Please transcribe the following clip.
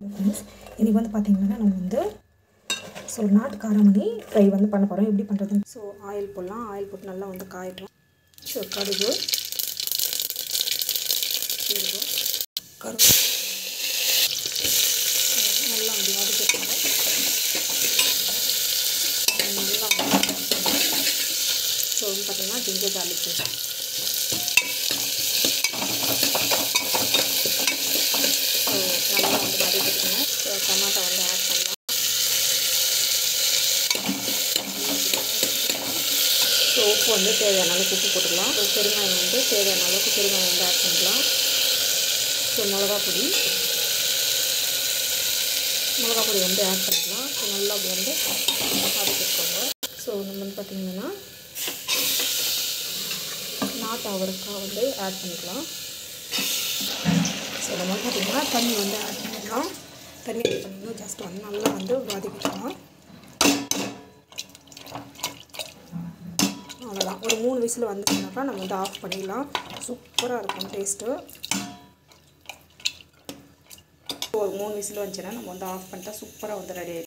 இன்றைக்கி வந்து பார்த்திங்கன்னா நம்ம வந்து நாட்டு காராமணி ஃப்ரை வந்து பண்ண போகிறோம். எப்படி பண்ணுறதுன்னு ஆயில் போடலாம். ஆயில் போட்டு நல்லா வந்து காயட்டும். கடுகு சீரகம் நல்லா வந்து வதக்கிட்டாங்க. நல்லா வந்து பார்த்திங்கன்னா ஜிஞ்சர் கார்லிக் பேஸ்ட் நல்லா வந்து வதக்கிட்டுங்க. டொமாட்டோ வந்து ஆட் பண்ணலாம். உப்பு வந்து தேவையான அளவுக்கு உப்பு போட்டுக்கலாம். பெருங்காயம் வந்து தேவையான அளவுக்கு பெருங்காயம் வந்து ஆட் பண்ணிக்கலாம். மிளகா பொடி வந்து ஆட் பண்ணிக்கலாம். நல்லா அப்படி வந்து வதக்கிக்கோங்க. நம்ம வந்து பார்த்திங்கன்னா நாட்டு அவரைக்காய் வந்து ஆட் பண்ணிக்கலாம். நம்ம வந்து பார்த்திங்கன்னா தண்ணி வந்து ஆட் பண்ணிக்கலாம். தண்ணி ஆட் பண்ணிங்கன்னா ஜஸ்ட் வந்து நல்லா வந்து வதக்கிக்கலாம். அவ்வளோதான். ஒரு 3 விசில் வந்துச்சுனாக்கா நம்ம வந்து ஆஃப் பண்ணிடலாம். சூப்பராக இருக்கும் டேஸ்ட்டு. ஒரு 3 விசில் வந்துச்சுன்னா நம்ம வந்து ஆஃப் பண்ணிட்டா சூப்பராக வந்து ரெடி ஆகிடும்.